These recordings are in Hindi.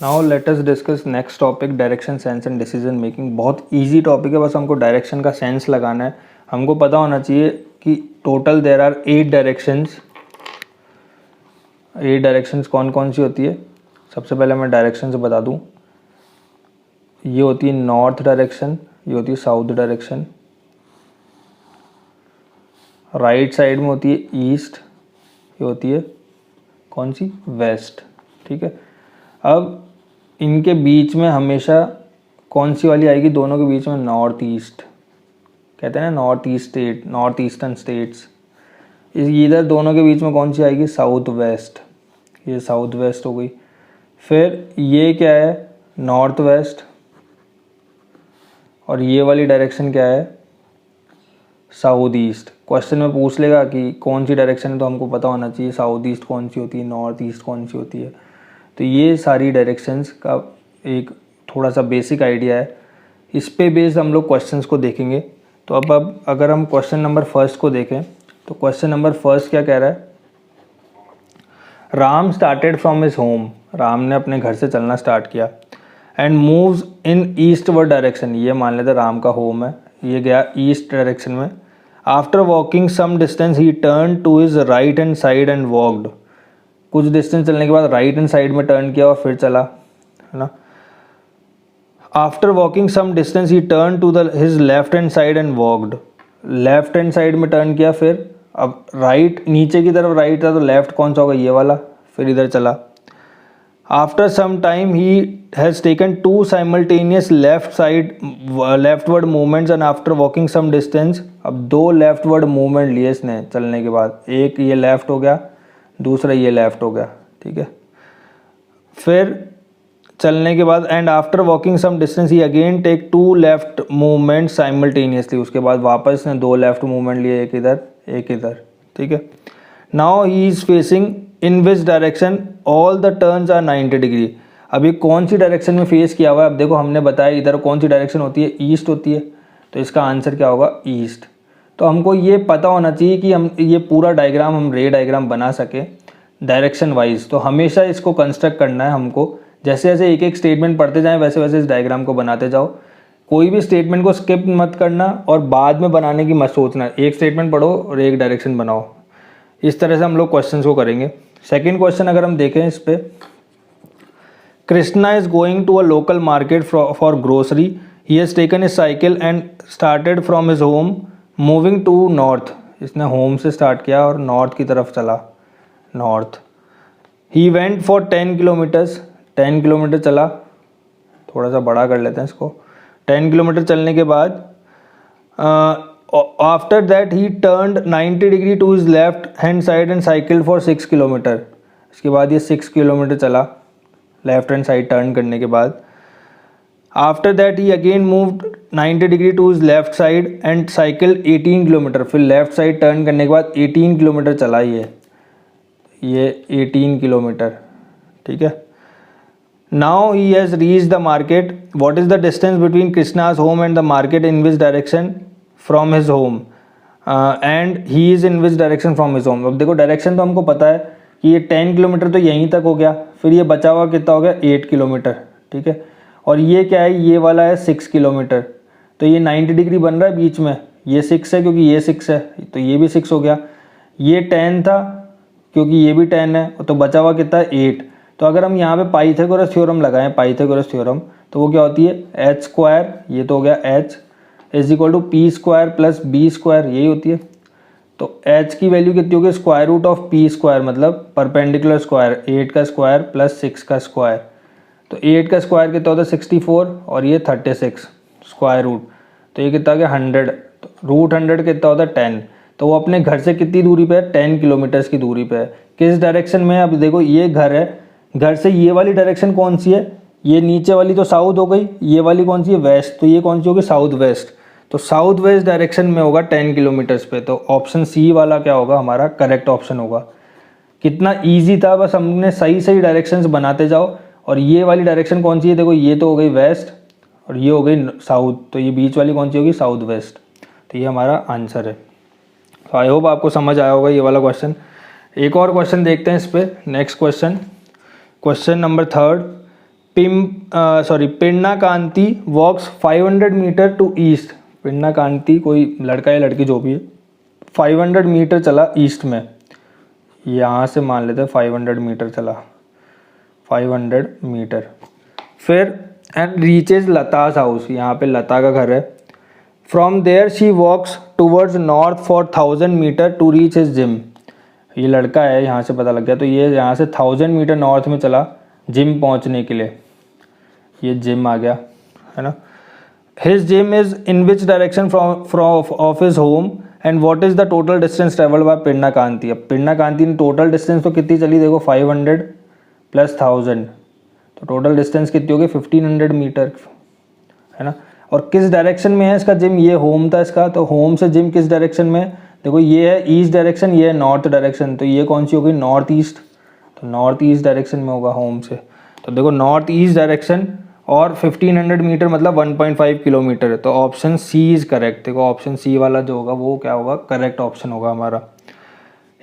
Now let us discuss next topic, direction sense and decision making. बहुत इजी टॉपिक है, बस हमको डायरेक्शन का सेंस लगाना है। हमको पता होना चाहिए कि total there are 8 directions. 8 directions कौन कौन सी होती है? सबसे पहले मैं डायरेक्शन से बता दूं, ये होती है नॉर्थ डायरेक्शन, ये होती है साउथ डायरेक्शन, राइट साइड में होती है ईस्ट, ये होती है कौन सी? वेस्ट। ठीक है, अब इनके बीच में हमेशा कौन सी वाली आएगी? दोनों के बीच में नॉर्थ ईस्ट, कहते हैं ना north east state, north eastern states. इधर दोनों के बीच में कौन सी आएगी? South west. ये साउथ वेस्ट हो गई। फिर ये क्या है? North west. और ये वाली डायरेक्शन क्या है? South east. क्वेश्चन में पूछ लेगा कि कौन सी डायरेक्शन है, तो हमको पता होना चाहिए साउथ ईस्ट कौन सी होती है, नॉर्थ ईस्ट कौन सी होती है। तो ये सारी डायरेक्शंस का एक थोड़ा सा बेसिक आइडिया है। इस पे बेस्ड हम लोग क्वेश्चंस को देखेंगे। तो अब अगर हम क्वेश्चन नंबर फर्स्ट को देखें, तो क्वेश्चन नंबर फर्स्ट क्या कह रहा है? Ram started from his home. Ram ने अपने घर से चलना स्टार्ट किया। And moves in eastward direction. ये मान लेते राम का होम है, ये गया ईस्ट डायरेक्शन में। After walking some distance he turn to his right hand side and walked. कुछ डिस्टेंस चलने के बाद राइट हैंड साइड में टर्न किया और फिर चला, है ना। After walking some distance he turn to his left hand side and walked. Left hand side में टर्न किया, फिर अब राइट, नीचे की तरफ राइट था तो लेफ्ट कौन सा होगा? ये वाला। फिर इधर चला। After some time he has taken 2 simultaneous leftward movements and after walking some distance. अब 2 लेफ्टवर्ड मूवमेंट लिए इसने चलने के बाद, एक ये लेफ्ट हो गया, दूसरा ये लेफ्ट हो गया। ठीक है, फिर चलने के बाद and after walking some distance he again take 2 left movement simultaneously. उसके बाद वापस ने 2 लेफ्ट मूवमेंट लिए, एक इधर एक इधर। ठीक है, now he is facing in which direction all the turns are 90 degree. अभी कौन सी डायरेक्शन में फेस किया हुआ है? अब देखो हमने बताया इधर कौन सी डायरेक्शन होती है? ईस्ट होती है, तो इसका आंसर क्या होगा? ईस्ट। तो हमको ये पता होना चाहिए कि हम ये पूरा डायग्राम, हम रे डायग्राम बना सके डायरेक्शन वाइज। तो हमेशा इसको कंस्ट्रक्ट करना है हमको। जैसे जैसे एक एक स्टेटमेंट पढ़ते जाएं, वैसे वैसे इस डायग्राम को बनाते जाओ। कोई भी स्टेटमेंट को स्किप मत करना और बाद में बनाने की मत सोचना। एक स्टेटमेंट पढ़ो और एक डायरेक्शन बनाओ। इस तरह से हम लोग क्वेश्चंस को करेंगे। सेकंड क्वेश्चन अगर हम देखें इस पे, Krishna is going to a local market for grocery. He has taken his cycle and started from his home moving to north. इसने होम से स्टार्ट किया और नॉर्थ की तरफ चला, north. He went for 10 kilometers. 10 kilometer चला, थोड़ा सा बड़ा कर लेते हैं इसको। 10 किलोमीटर चलने के बाद after that he turned 90 degree to his left hand side and cycle for 6 kilometer. इसके बाद ये 6 किलोमीटर चला लेफ्ट हैंड साइड टर्न करने के बाद। After that he again moved 90 degree to his left side and cycle 18 kilometer. फिर लेफ्ट साइड टर्न करने के बाद 18 किलोमीटर चला ये 18 किलोमीटर। ठीक है, now he has reach the market. What is the distance between Krishna's home and the market? In which direction from his home and he is in which direction from his home. अब देखो डायरेक्शन तो हमको पता है कि ये 10 किलोमीटर तो यहीं तक हो गया, फिर ये बचा हुआ कितना हो गया? 8 किलोमीटर। ठीक है, और ये क्या है? ये वाला है 6 किलोमीटर। तो ये 90 डिग्री बन रहा है बीच में, ये 6 है क्योंकि ये 6 है, तो ये भी 6 हो गया। ये 10 था क्योंकि ये भी 10 है, तो बचा हुआ कितना है? 8। तो अगर हम यहाँ पे पाइथागोरस थ्योरम लगाएं, पाइथागोरस थ्योरम, तो वो क्या होती है? एच स्क्वायर, ये तो हो गया H is equal to P square plus B square, यही होती है। तो एच की वैल्यू कितनी होगी? Square root of P square, मतलब परपेंडिकुलर स्क्वायर, 8 का स्क्वायर प्लस 6 का स्क्वायर। तो 8 का स्क्वायर कितना होता है? 64, और ये 36 स्क्वायर रूट, तो ये कितना हो गया? 100। तो रूट 100 कितना होता है? 10। तो वो अपने घर से कितनी दूरी पे है? 10 किलोमीटर्स की दूरी पे है। किस डायरेक्शन में है? अब देखो ये घर है, घर से ये वाली डायरेक्शन कौन सी है? ये नीचे वाली तो साउथ हो गई, ये वाली कौन सी है? वेस्ट। तो ये कौन सी होगी? South west. तो साउथ वेस्ट डायरेक्शन में होगा 10 किलोमीटर्स पे। तो ऑप्शन सी वाला क्या होगा? हमारा करेक्ट ऑप्शन होगा। कितना ईजी था, बस हमने सही सही डायरेक्शंस बनाते जाओ। और ये वाली डायरेक्शन कौन सी है? देखो ये तो हो गई वेस्ट और ये हो गई साउथ, तो ये बीच वाली कौन सी होगी? South west. तो ये हमारा आंसर है। तो आई होप आपको समझ आया होगा ये वाला क्वेश्चन। एक और क्वेश्चन देखते हैं इस पर, next question, question number 3। Pinnakanti walks 500 metre to east. Pinnakanti कोई लड़का या लड़की जो भी है 500 मीटर चला ईस्ट में, यहाँ से मान लेते हैं 500 मीटर चला, 500 मीटर। फिर एंड रीचेज लताज हाउस, यहाँ पे लता का घर है। From there she walks towards north for 1000 meter to reach his gym. ये लड़का है, यहाँ से पता लग गया, तो ये यहाँ से 1000 मीटर नॉर्थ में चला जिम पहुँचने के लिए। ये जिम आ गया है ना। His gym is in which direction from of his home and what is the total distance travelled by Pinnakanti. अब पिन्नाकांती ने टोटल डिस्टेंस तो कितनी चली देखो, 500 प्लस 1000, तो टोटल डिस्टेंस कितनी होगी 1500 मीटर है ना। और किस डायरेक्शन में है इसका जिम, ये होम था इसका, तो होम से जिम किस डायरेक्शन में, देखो ये है ईस्ट डायरेक्शन, ये है नॉर्थ डायरेक्शन, तो ये कौन सी होगी नॉर्थ ईस्ट, तो नॉर्थ ईस्ट डायरेक्शन में होगा होम से। तो देखो नॉर्थ ईस्ट डायरेक्शन और 1500 मीटर मतलब 1.5 किलोमीटर है, तो ऑप्शन सी इज़ करेक्ट। देखो ऑप्शन सी वाला जो होगा वो क्या होगा, करेक्ट ऑप्शन होगा हमारा।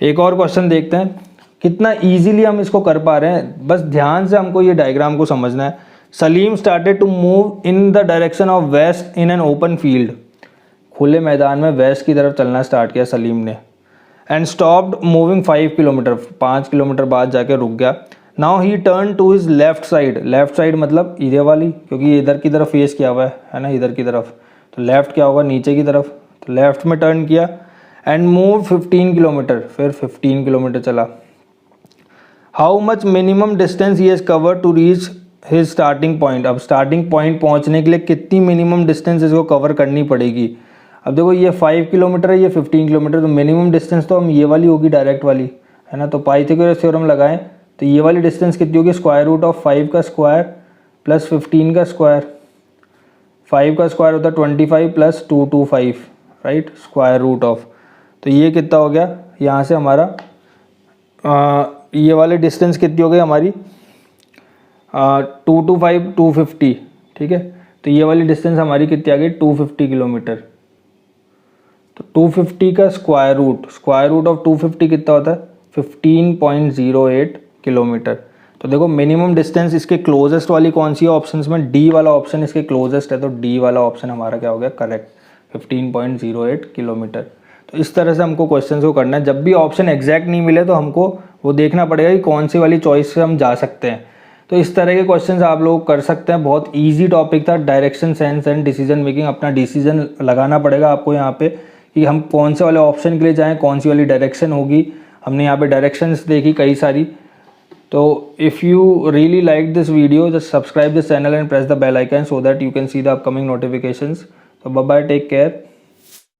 एक और क्वेश्चन देखते हैं, कितना इजीली हम इसको कर पा रहे हैं, बस ध्यान से हमको ये डायग्राम को समझना है। Salim started to move in the direction of west in an open field. खुले मैदान में वेस्ट की तरफ चलना स्टार्ट किया सलीम ने। And stopped moving 5 kilometer, 5 kilometer बाद जाके रुक गया। Now he turn to his left side, left side मतलब इधर वाली, क्योंकि ये इधर की तरफ फेस किया हुआ है ना, इधर की तरफ, तो लेफ्ट क्या होगा नीचे की तरफ, तो लेफ्ट में टर्न किया। एंड मूव 15 किलोमीटर, फिर 15 किलोमीटर चला। How much minimum distance he has cover to reach his starting point. अब स्टार्टिंग पॉइंट पहुंचने के लिए कितनी मिनिमम डिस्टेंस इसको कवर करनी पड़ेगी। अब देखो ये 5 किलोमीटर है, ये 15 किलोमीटर, तो मिनिमम डिस्टेंस तो हम ये वाली होगी डायरेक्ट वाली है ना। तो पाइथागोरस थ्योरम लगाएं तो ये वाली डिस्टेंस कितनी होगी, स्क्वायर रूट ऑफ 5 का स्क्वायर प्लस 15 का स्क्वायर। 5 का स्क्वायर होता है 25 plus 225 right, square root of, तो ये कितना हो गया यहाँ से हमारा ये वाली डिस्टेंस कितनी हो गई हमारी 225 250 ठीक है। तो ये वाली डिस्टेंस हमारी कितनी आ गई 250 किलोमीटर। तो 250 का स्क्वायर रूट ऑफ 250 कितना होता है 15.08 किलोमीटर। तो देखो मिनिमम डिस्टेंस इसके क्लोजेस्ट वाली कौन सी है ऑप्शंस में, डी वाला ऑप्शन इसके क्लोजेस्ट है, तो डी वाला ऑप्शन हमारा क्या हो गया करेक्ट, 15.08 किलोमीटर। तो इस तरह से हमको क्वेश्चंस को करना है। जब भी ऑप्शन एग्जैक्ट नहीं मिले तो हमको वो देखना पड़ेगा कि कौन सी वाली चॉइस से हम जा सकते हैं। तो इस तरह के क्वेश्चंस आप लोग कर सकते हैं। बहुत इजी टॉपिक था, direction sense and decision making. अपना डिसीजन लगाना पड़ेगा आपको यहाँ पे कि हम कौन से वाले ऑप्शन के लिए जाएं, कौन सी वाली डायरेक्शन होगी। हमने यहाँ पे डायरेक्शंस देखी कई सारी। तो if you really like this video just subscribe this channel and press the bell icon so that you can see the upcoming notifications. So bye bye, take care.